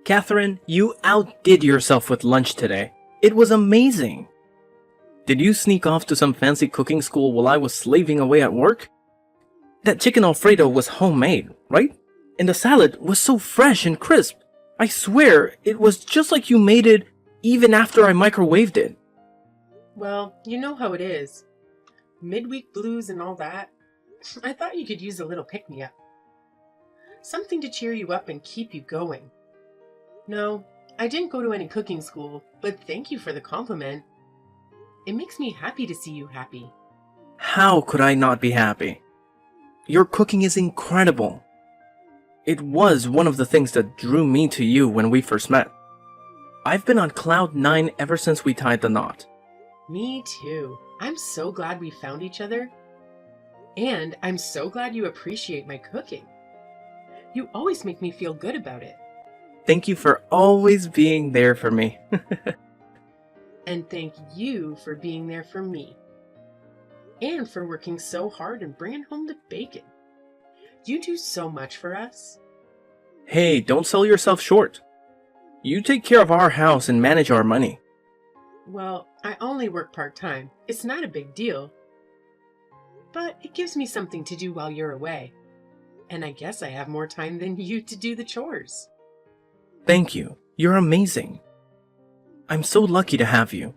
Catherine, you outdid yourself with lunch today. It was amazing. Did you sneak off to some fancy cooking school while I was slaving away at work? That chicken Alfredo was homemade, right? And the salad was so fresh and crisp. I swear, it was just like you made it even after I microwaved it. Well, you know how it is. Midweek blues and all that. I thought you could use a little pick-me-up. Something to cheer you up and keep you going. No, I didn't go to any cooking school, but thank you for the compliment. It makes me happy to see you happy. How could I not be happy? Your cooking is incredible. It was one of the things that drew me to you when we first met. I've been on cloud 9 ever since we tied the knot. Me too. I'm so glad we found each other. And I'm so glad you appreciate my cooking. You always make me feel good about it. Thank you for always being there for me. And thank you for being there for me. And for working so hard and bringing home the bacon. You do so much for us. Hey, don't sell yourself short. You take care of our house and manage our money. Well, I only work part-time. It's not a big deal. But it gives me something to do while you're away. And I guess I have more time than you to do the chores. Thank you. You're amazing. I'm so lucky to have you.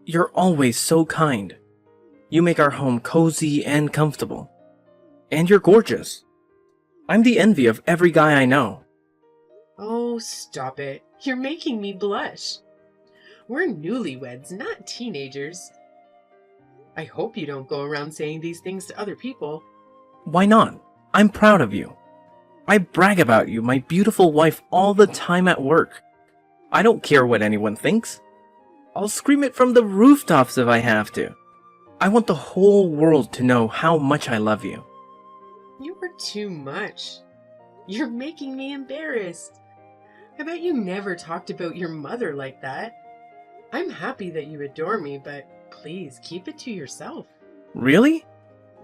You're always so kind. You make our home cozy and comfortable. And you're gorgeous. I'm the envy of every guy I know. Oh, stop it. You're making me blush. We're newlyweds, not teenagers. I hope you don't go around saying these things to other people. Why not? I'm proud of you. I brag about you, my beautiful wife, all the time at work. I don't care what anyone thinks. I'll scream it from the rooftops if I have to. I want the whole world to know how much I love you. You are too much. You're making me embarrassed. I bet you never talked about your mother like that. I'm happy that you adore me, but please keep it to yourself. Really?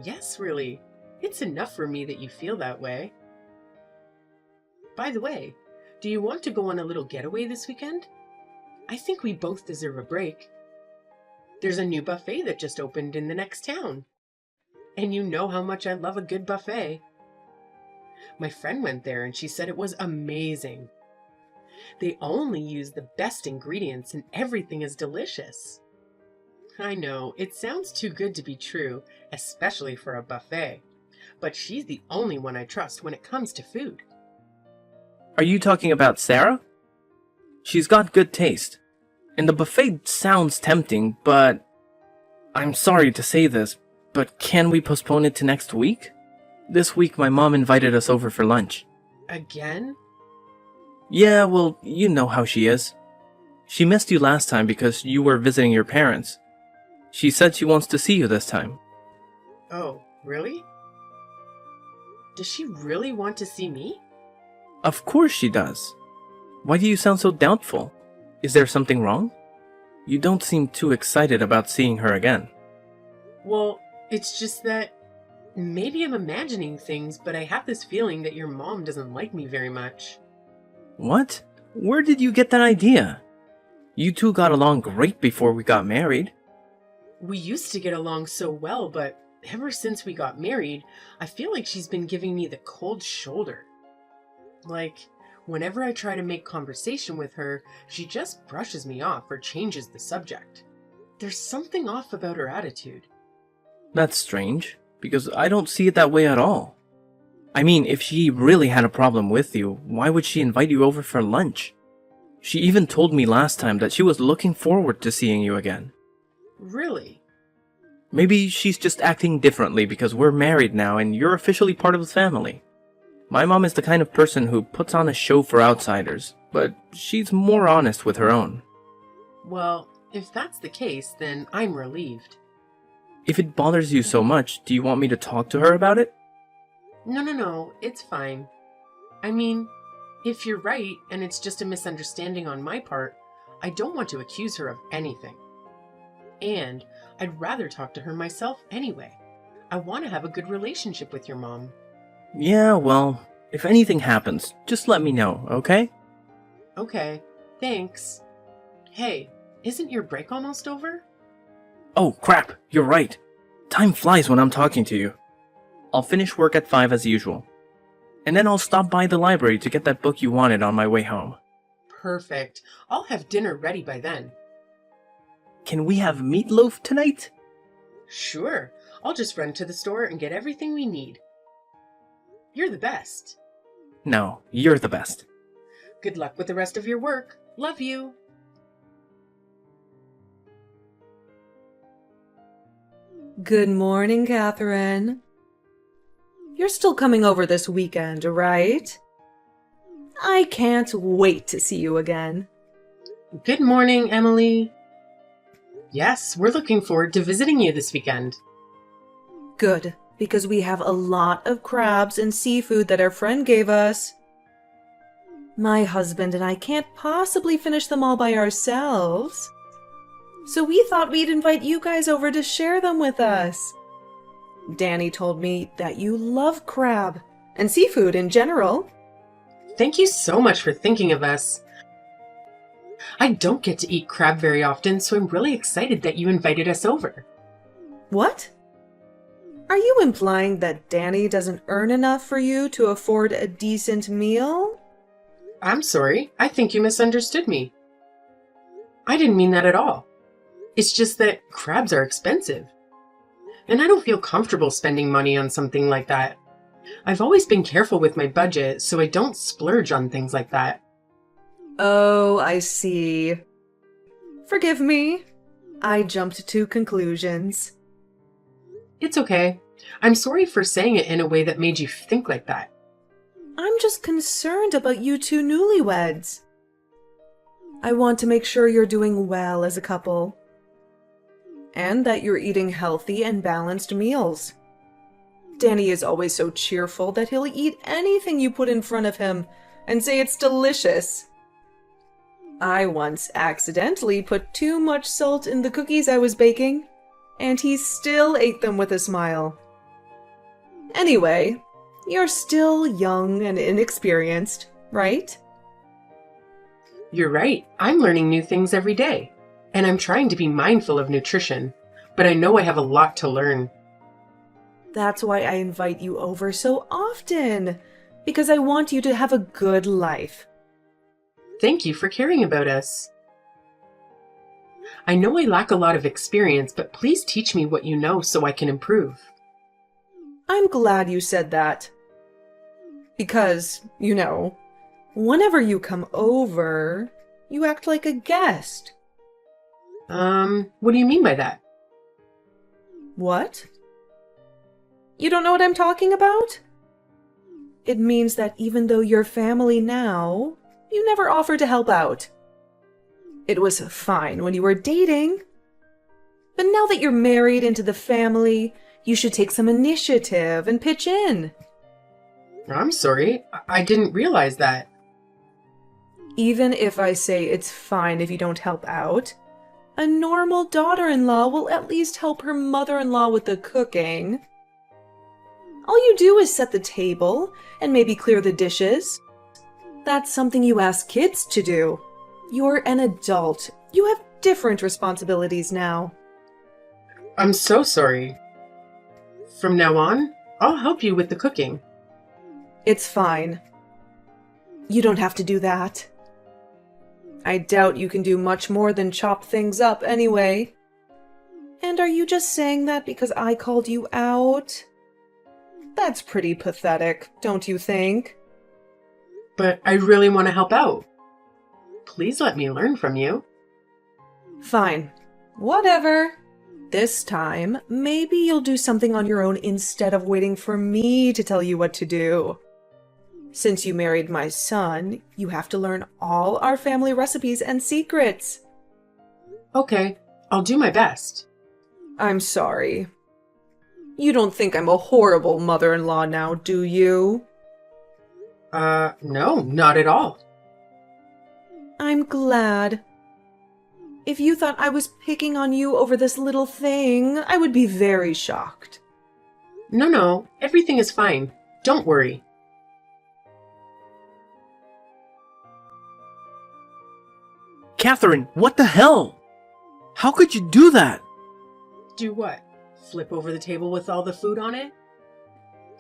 Yes, really. It's enough for me that you feel that way. By the way, do you want to go on a little getaway this weekend? I think we both deserve a break. There's a new buffet that just opened in the next town. And you know how much I love a good buffet. My friend went there and she said it was amazing. They only use the best ingredients and everything is delicious. I know, it sounds too good to be true, especially for a buffet. But she's the only one I trust when it comes to food. Are you talking about Sarah? She's got good taste. And the buffet sounds tempting, but... I'm sorry to say this, but can we postpone it to next week? This week my mom invited us over for lunch. Again? Yeah, well, you know how she is. She missed you last time because you were visiting your parents. She said she wants to see you this time. Oh, really? Does she really want to see me? Of course she does. Why do you sound so doubtful? Is there something wrong? You don't seem too excited about seeing her again. Well, it's just that maybe I'm imagining things, but I have this feeling that your mom doesn't like me very much. What? Where did you get that idea? You two got along great before we got married. We used to get along so well, but ever since we got married, I feel like she's been giving me the cold shoulder. Like, whenever I try to make conversation with her, she just brushes me off or changes the subject. There's something off about her attitude. That's strange, because I don't see it that way at all. I mean, if she really had a problem with you, why would she invite you over for lunch? She even told me last time that she was looking forward to seeing you again. Really? Maybe she's just acting differently because we're married now and you're officially part of the family. My mom is the kind of person who puts on a show for outsiders, but she's more honest with her own. Well, if that's the case, then I'm relieved. If it bothers you so much, do you want me to talk to her about it? No, it's fine. I mean, if you're right and it's just a misunderstanding on my part, I don't want to accuse her of anything. And I'd rather talk to her myself anyway. I want to have a good relationship with your mom. Yeah, well, if anything happens, just let me know, okay? Okay, thanks. Hey, isn't your break almost over? Oh, crap, you're right. Time flies when I'm talking to you. I'll finish work at 5 as usual. And then I'll stop by the library to get that book you wanted on my way home. Perfect. I'll have dinner ready by then. Can we have meatloaf tonight? Sure. I'll just run to the store and get everything we need. You're the best. No, you're the best. Good luck with the rest of your work. Love you. Good morning, Catherine. You're still coming over this weekend, right? I can't wait to see you again. Good morning, Emily. Yes, we're looking forward to visiting you this weekend. Good, because we have a lot of crabs and seafood that our friend gave us. My husband and I can't possibly finish them all by ourselves. So we thought we'd invite you guys over to share them with us. Danny told me that you love crab and seafood in general. Thank you so much for thinking of us. I don't get to eat crab very often, so I'm really excited that you invited us over. What? Are you implying that Danny doesn't earn enough for you to afford a decent meal? I'm sorry, I think you misunderstood me. I didn't mean that at all. It's just that crabs are expensive. And I don't feel comfortable spending money on something like that. I've always been careful with my budget, so I don't splurge on things like that. Oh, I see. Forgive me. I jumped to conclusions. It's okay. I'm sorry for saying it in a way that made you think like that. I'm just concerned about you two newlyweds. I want to make sure you're doing well as a couple. And that you're eating healthy and balanced meals. Danny is always so cheerful that he'll eat anything you put in front of him and say it's delicious. I once accidentally put too much salt in the cookies I was baking, and he still ate them with a smile. Anyway, you're still young and inexperienced, right? You're right. I'm learning new things every day. And I'm trying to be mindful of nutrition. But I know I have a lot to learn. That's why I invite you over so often, because I want you to have a good life. Thank you for caring about us. I know I lack a lot of experience, but please teach me what you know so I can improve. I'm glad you said that. Because, whenever you come over, you act like a guest. What do you mean by that? What? You don't know what I'm talking about? It means that even though you're family now, you never offered to help out. It was fine when you were dating. But now that you're married into the family, you should take some initiative and pitch in. I'm sorry. I didn't realize that. Even if I say it's fine if you don't help out, a normal daughter-in-law will at least help her mother-in-law with the cooking. All you do is set the table and maybe clear the dishes. That's something you ask kids to do. You're an adult. You have different responsibilities now. I'm so sorry. From now on, I'll help you with the cooking. It's fine. You don't have to do that. I doubt you can do much more than chop things up anyway. And are you just saying that because I called you out? That's pretty pathetic, don't you think? But I really want to help out. Please let me learn from you. Fine. Whatever. This time, maybe you'll do something on your own instead of waiting for me to tell you what to do. Since you married my son, you have to learn all our family recipes and secrets. Okay, I'll do my best. I'm sorry. You don't think I'm a horrible mother-in-law now, do you? No, not at all. I'm glad. If you thought I was picking on you over this little thing, I would be very shocked. No, everything is fine. Don't worry. Catherine, what the hell? How could you do that? Do what? Flip over the table with all the food on it?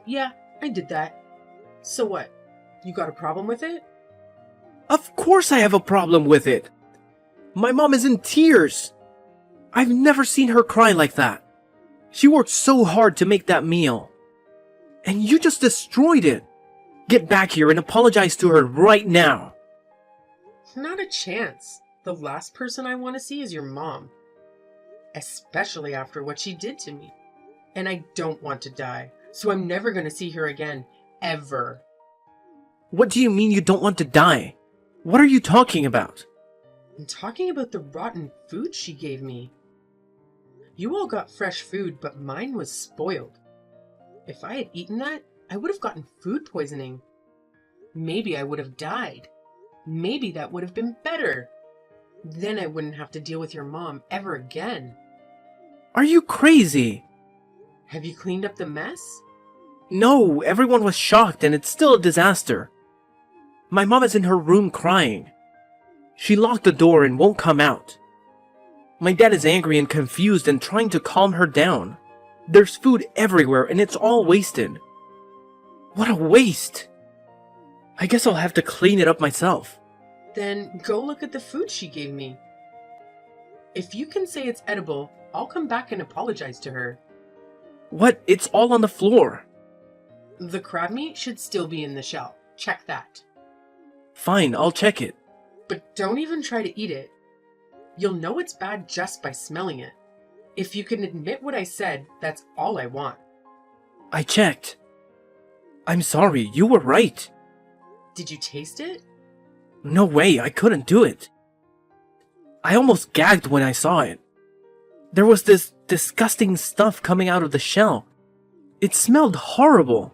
Yeah, I did that. So what? You got a problem with it? Of course I have a problem with it. My mom is in tears. I've never seen her cry like that. She worked so hard to make that meal. And you just destroyed it. Get back here and apologize to her right now. Not a chance. The last person I want to see is your mom. Especially after what she did to me. And I don't want to die, so I'm never going to see her again. Ever. What do you mean you don't want to die? What are you talking about? I'm talking about the rotten food she gave me. You all got fresh food, but mine was spoiled. If I had eaten that, I would have gotten food poisoning. Maybe I would have died. Maybe that would have been better. Then I wouldn't have to deal with your mom ever again. Are you crazy? Have you cleaned up the mess? No, everyone was shocked and it's still a disaster. My mom is in her room crying. She locked the door and won't come out. My dad is angry and confused and trying to calm her down. There's food everywhere and it's all wasted. What a waste! I guess I'll have to clean it up myself. Then go look at the food she gave me. If you can say it's edible, I'll come back and apologize to her. What? It's all on the floor. The crab meat should still be in the shell. Check that. Fine, I'll check it. But don't even try to eat it. You'll know it's bad just by smelling it. If you can admit what I said, that's all I want. I checked. I'm sorry, you were right. Did you taste it? No way, I couldn't do it. I almost gagged when I saw it. There was this disgusting stuff coming out of the shell. It smelled horrible.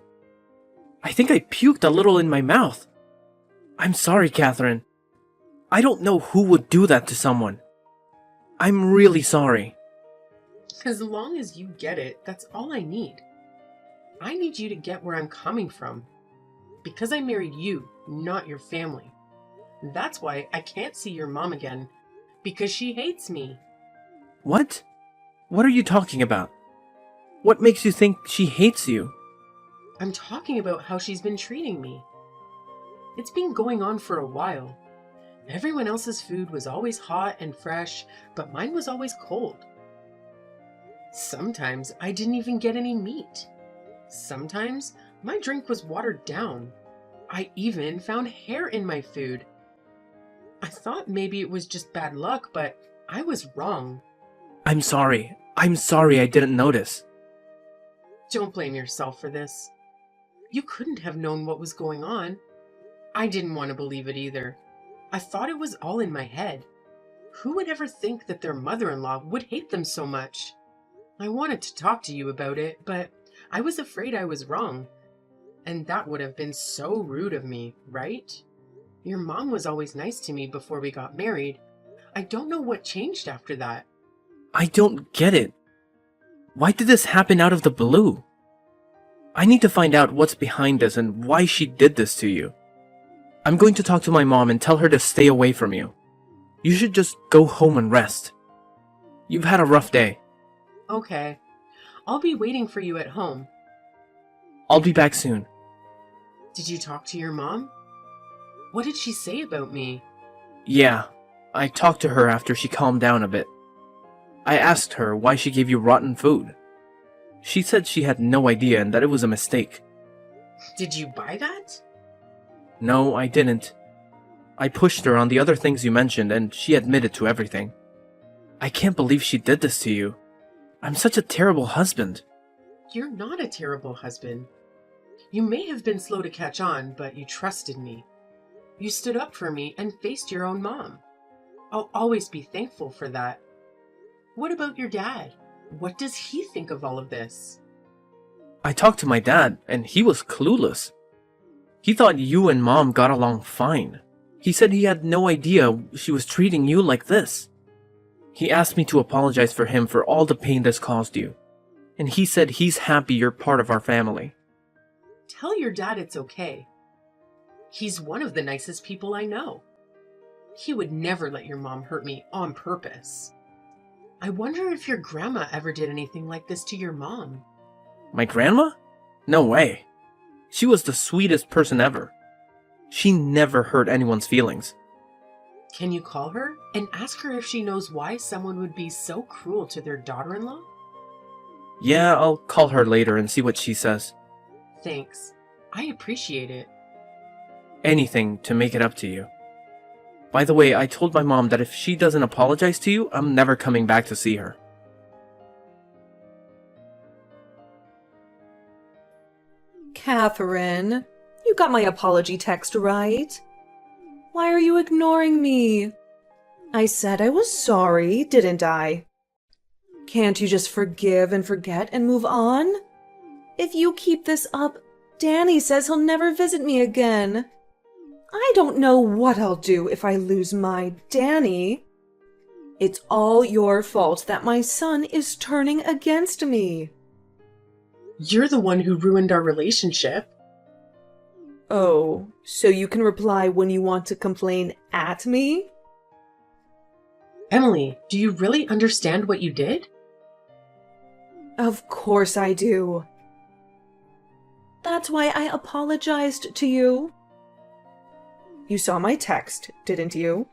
I think I puked a little in my mouth. I'm sorry, Catherine. I don't know who would do that to someone. I'm really sorry. As long as you get it, that's all I need. I need you to get where I'm coming from. Because I married you, not your family. That's why I can't see your mom again. Because she hates me. What? What are you talking about? What makes you think she hates you? I'm talking about how she's been treating me. It's been going on for a while. Everyone else's food was always hot and fresh, but mine was always cold. Sometimes I didn't even get any meat. Sometimes my drink was watered down. I even found hair in my food. I thought maybe it was just bad luck, but I was wrong. I'm sorry. I'm sorry I didn't notice. Don't blame yourself for this. You couldn't have known what was going on. I didn't want to believe it either. I thought it was all in my head. Who would ever think that their mother-in-law would hate them so much? I wanted to talk to you about it, but I was afraid I was wrong. And that would have been so rude of me, right? Your mom was always nice to me before we got married. I don't know what changed after that. I don't get it. Why did this happen out of the blue? I need to find out what's behind this and why she did this to you. I'm going to talk to my mom and tell her to stay away from you. You should just go home and rest. You've had a rough day. Okay. I'll be waiting for you at home. I'll be back soon. Did you talk to your mom? What did she say about me? Yeah, I talked to her after she calmed down a bit. I asked her why she gave you rotten food. She said she had no idea and that it was a mistake. Did you buy that? No, I didn't. I pushed her on the other things you mentioned and she admitted to everything. I can't believe she did this to you. I'm such a terrible husband. You're not a terrible husband. You may have been slow to catch on, but you trusted me. You stood up for me and faced your own mom. I'll always be thankful for that. What about your dad? What does he think of all of this? I talked to my dad and he was clueless. He thought you and mom got along fine. He said he had no idea she was treating you like this. He asked me to apologize for him for all the pain this caused you. And he said he's happy you're part of our family. Tell your dad it's okay. He's one of the nicest people I know. He would never let your mom hurt me on purpose. I wonder if your grandma ever did anything like this to your mom. My grandma? No way. She was the sweetest person ever. She never hurt anyone's feelings. Can you call her and ask her if she knows why someone would be so cruel to their daughter-in-law? Yeah, I'll call her later and see what she says. Thanks. I appreciate it. Anything to make it up to you. By the way, I told my mom that if she doesn't apologize to you, I'm never coming back to see her. Catherine, you got my apology text right. Why are you ignoring me? I said I was sorry, didn't I? Can't you just forgive and forget and move on? If you keep this up, Danny says he'll never visit me again. I don't know what I'll do if I lose my Danny. It's all your fault that my son is turning against me. You're the one who ruined our relationship. Oh, so you can reply when you want to complain at me? Emily, do you really understand what you did? Of course I do. That's why I apologized to you. You saw my text, didn't you?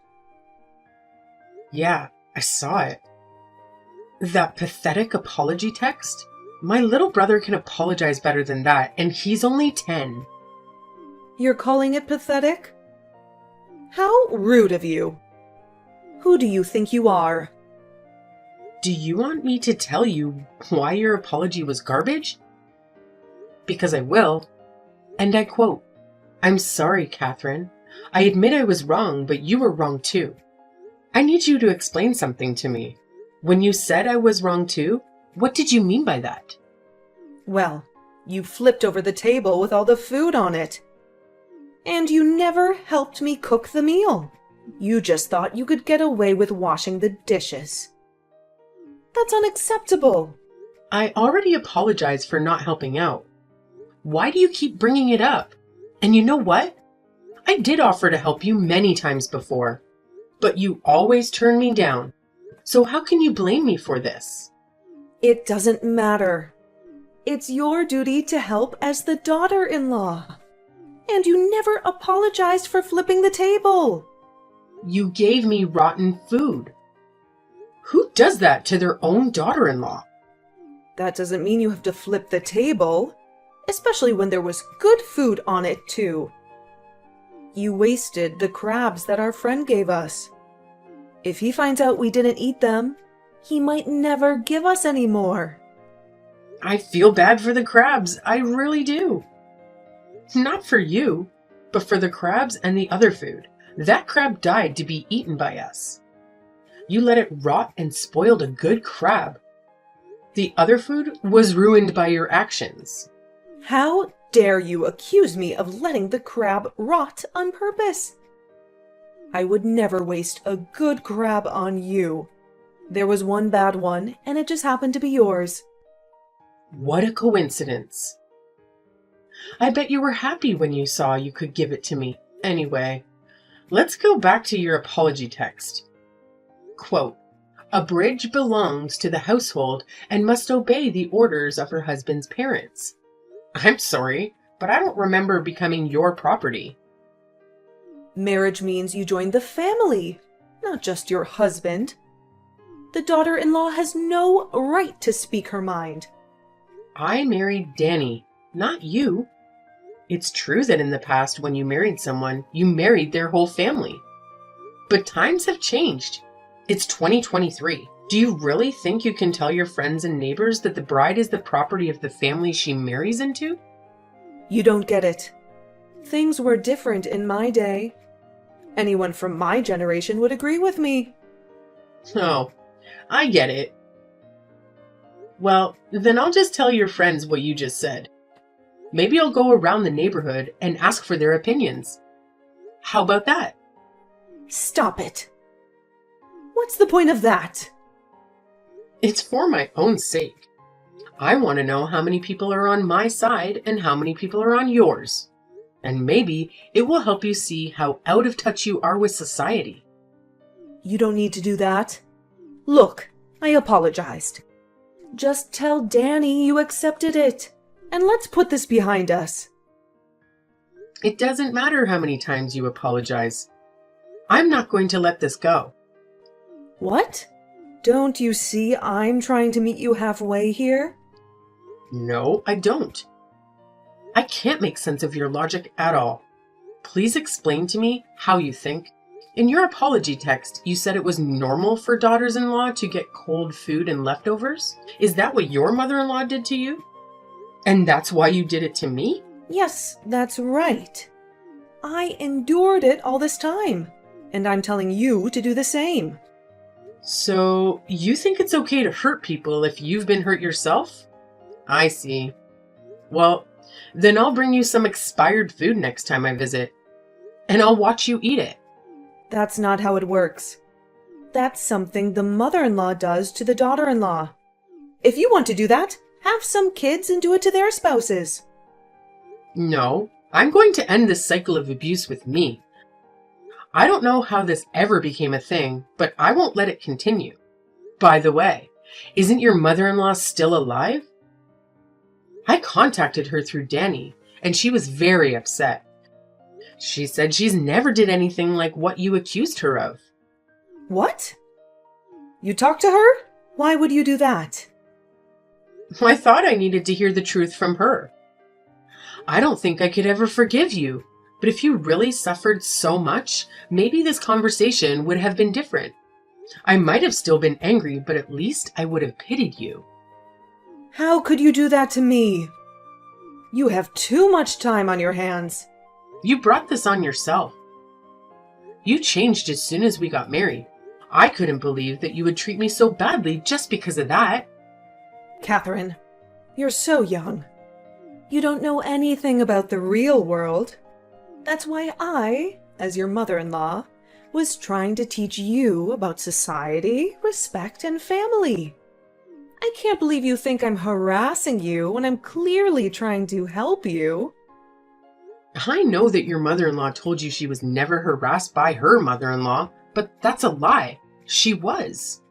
Yeah, I saw it. That pathetic apology text? My little brother can apologize better than that, and he's only 10. You're calling it pathetic? How rude of you. Who do you think you are? Do you want me to tell you why your apology was garbage? Because I will. And I quote, "I'm sorry, Catherine. I admit I was wrong, but you were wrong too. I need you to explain something to me. When you said I was wrong too, what did you mean by that?" Well, you flipped over the table with all the food on it. And you never helped me cook the meal. You just thought you could get away with washing the dishes. That's unacceptable. I already apologized for not helping out. Why do you keep bringing it up? And you know what? I did offer to help you many times before, but you always turn me down. So how can you blame me for this? It doesn't matter. It's your duty to help as the daughter-in-law. And you never apologized for flipping the table. You gave me rotten food. Who does that to their own daughter-in-law? That doesn't mean you have to flip the table, especially when there was good food on it, too. You wasted the crabs that our friend gave us. If he finds out we didn't eat them, he might never give us any more. I feel bad for the crabs. I really do. Not for you, but for the crabs and the other food. That crab died to be eaten by us. You let it rot and spoiled a good crab. The other food was ruined by your actions. How dare you accuse me of letting the crab rot on purpose? I would never waste a good crab on you. There was one bad one, and it just happened to be yours. What a coincidence. I bet you were happy when you saw you could give it to me. Anyway, let's go back to your apology text. Quote, "A bridge belongs to the household and must obey the orders of her husband's parents." I'm sorry, but I don't remember becoming your property. Marriage means you join the family, not just your husband. The daughter-in-law has no right to speak her mind. I married Danny, not you. It's true that in the past, when you married someone, you married their whole family. But times have changed. It's 2023. Do you really think you can tell your friends and neighbors that the bride is the property of the family she marries into? You don't get it. Things were different in my day. Anyone from my generation would agree with me. Oh, I get it. Well, then I'll just tell your friends what you just said. Maybe I'll go around the neighborhood and ask for their opinions. How about that? Stop it. What's the point of that? It's for my own sake. I want to know how many people are on my side and how many people are on yours. And maybe it will help you see how out of touch you are with society. You don't need to do that. Look, I apologized. Just tell Danny you accepted it, and let's put this behind us. It doesn't matter how many times you apologize. I'm not going to let this go. What? Don't you see I'm trying to meet you halfway here? No, I don't. I can't make sense of your logic at all. Please explain to me how you think. In your apology text, you said it was normal for daughters-in-law to get cold food and leftovers? Is that what your mother-in-law did to you? And that's why you did it to me? Yes, that's right. I endured it all this time, and I'm telling you to do the same. So, you think it's okay to hurt people if you've been hurt yourself? I see. Well, then I'll bring you some expired food next time I visit, and I'll watch you eat it. That's not how it works. That's something the mother-in-law does to the daughter-in-law. If you want to do that, have some kids and do it to their spouses. No, I'm going to end this cycle of abuse with me. I don't know how this ever became a thing, but I won't let it continue. By the way, isn't your mother-in-law still alive? I contacted her through Danny, and she was very upset. She said she's never did anything like what you accused her of. What? You talked to her? Why would you do that? I thought I needed to hear the truth from her. I don't think I could ever forgive you, but if you really suffered so much, maybe this conversation would have been different. I might have still been angry, but at least I would have pitied you. How could you do that to me? You have too much time on your hands. You brought this on yourself. You changed as soon as we got married. I couldn't believe that you would treat me so badly just because of that. Catherine, you're so young. You don't know anything about the real world. That's why I, as your mother-in-law, was trying to teach you about society, respect, and family. I can't believe you think I'm harassing you when I'm clearly trying to help you. I know that your mother-in-law told you she was never harassed by her mother-in-law, but that's a lie. She was.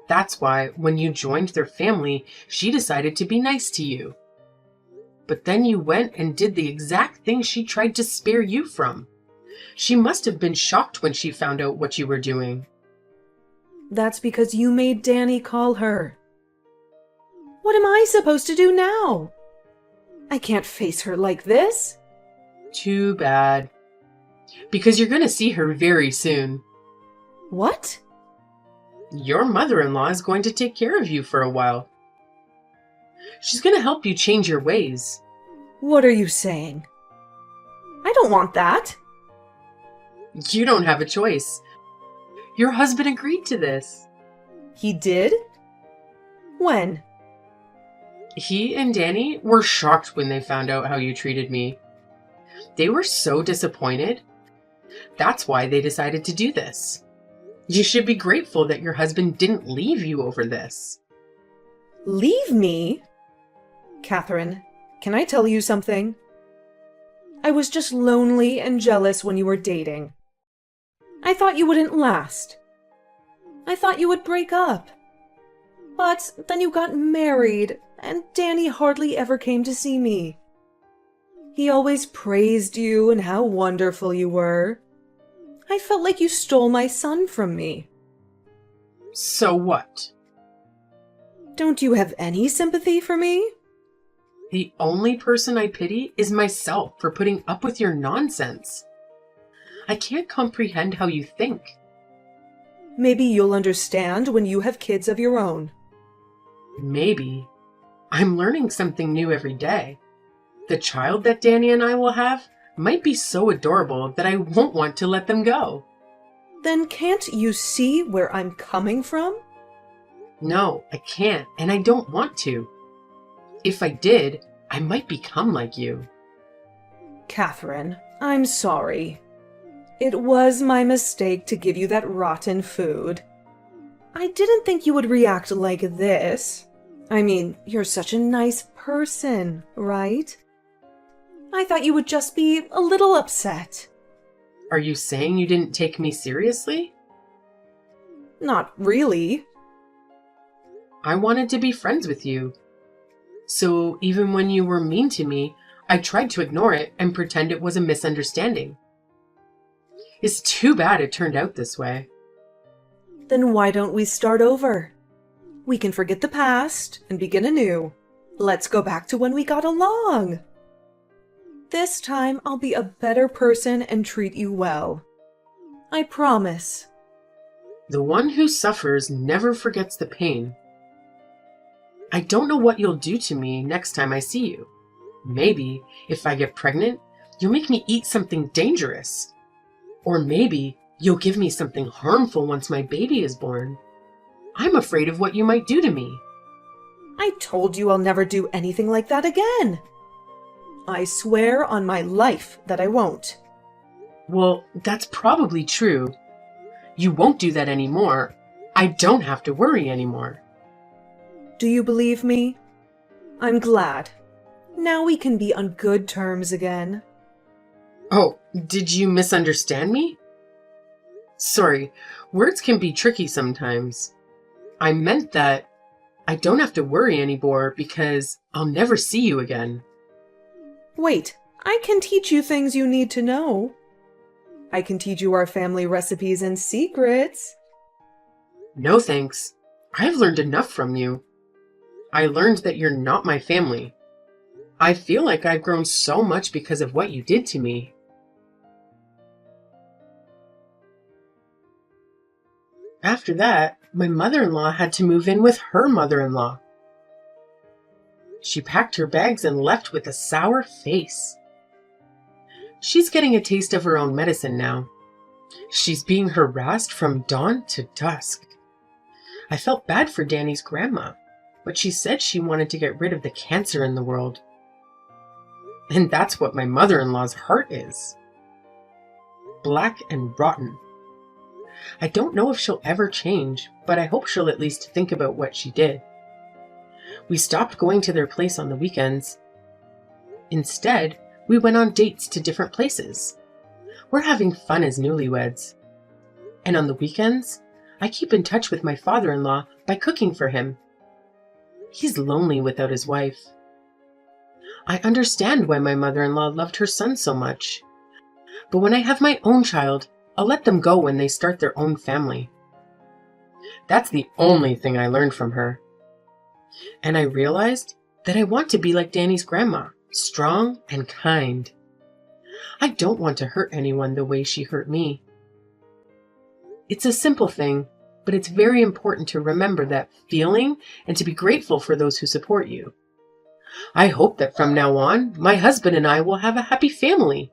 That's why, when you joined their family, she decided to be nice to you. But then you went and did the exact thing she tried to spare you from. She must have been shocked when she found out what you were doing. That's because you made Danny call her. What am I supposed to do now? I can't face her like this. Too bad. Because you're going to see her very soon. What? Your mother-in-law is going to take care of you for a while. She's going to help you change your ways. What are you saying? I don't want that. You don't have a choice. Your husband agreed to this. He did? When? He and Danny were shocked when they found out how you treated me. They were so disappointed. That's why they decided to do this. You should be grateful that your husband didn't leave you over this. Leave me? Catherine, can I tell you something? I was just lonely and jealous when you were dating. I thought you wouldn't last. I thought you would break up. But then you got married, and Danny hardly ever came to see me. He always praised you and how wonderful you were. I felt like you stole my son from me. So what? Don't you have any sympathy for me? The only person I pity is myself for putting up with your nonsense. I can't comprehend how you think. Maybe you'll understand when you have kids of your own. Maybe. I'm learning something new every day. The child that Danny and I will have might be so adorable that I won't want to let them go. Then can't you see where I'm coming from? No, I can't, and I don't want to. If I did, I might become like you. Catherine, I'm sorry. It was my mistake to give you that rotten food. I didn't think you would react like this. I mean, you're such a nice person, right? I thought you would just be a little upset. Are you saying you didn't take me seriously? Not really. I wanted to be friends with you. So even when you were mean to me, I tried to ignore it and pretend it was a misunderstanding. It's too bad it turned out this way. Then why don't we start over? We can forget the past and begin anew. Let's go back to when we got along. This time I'll be a better person and treat you well. I promise. The one who suffers never forgets the pain. I don't know what you'll do to me next time I see you. Maybe, if I get pregnant, you'll make me eat something dangerous. Or maybe you'll give me something harmful once my baby is born. I'm afraid of what you might do to me. I told you I'll never do anything like that again. I swear on my life that I won't. Well, that's probably true. You won't do that anymore. I don't have to worry anymore. Do you believe me? I'm glad. Now we can be on good terms again. Oh, did you misunderstand me? Sorry, words can be tricky sometimes. I meant that I don't have to worry anymore because I'll never see you again. Wait, I can teach you things you need to know. I can teach you our family recipes and secrets. No thanks. I've learned enough from you. I learned that you're not my family. I feel like I've grown so much because of what you did to me. After that, my mother-in-law had to move in with her mother-in-law. She packed her bags and left with a sour face. She's getting a taste of her own medicine now. She's being harassed from dawn to dusk. I felt bad for Danny's grandma, but she said she wanted to get rid of the cancer in the world. And that's what my mother-in-law's heart is. Black and rotten. I don't know if she'll ever change, but I hope she'll at least think about what she did. We stopped going to their place on the weekends. Instead, we went on dates to different places. We're having fun as newlyweds. And on the weekends, I keep in touch with my father-in-law by cooking for him. He's lonely without his wife. I understand why my mother-in-law loved her son so much. But when I have my own child, I'll let them go when they start their own family. That's the only thing I learned from her. And I realized that I want to be like Danny's grandma, strong and kind. I don't want to hurt anyone the way she hurt me. It's a simple thing, but it's very important to remember that feeling and to be grateful for those who support you. I hope that from now on, my husband and I will have a happy family.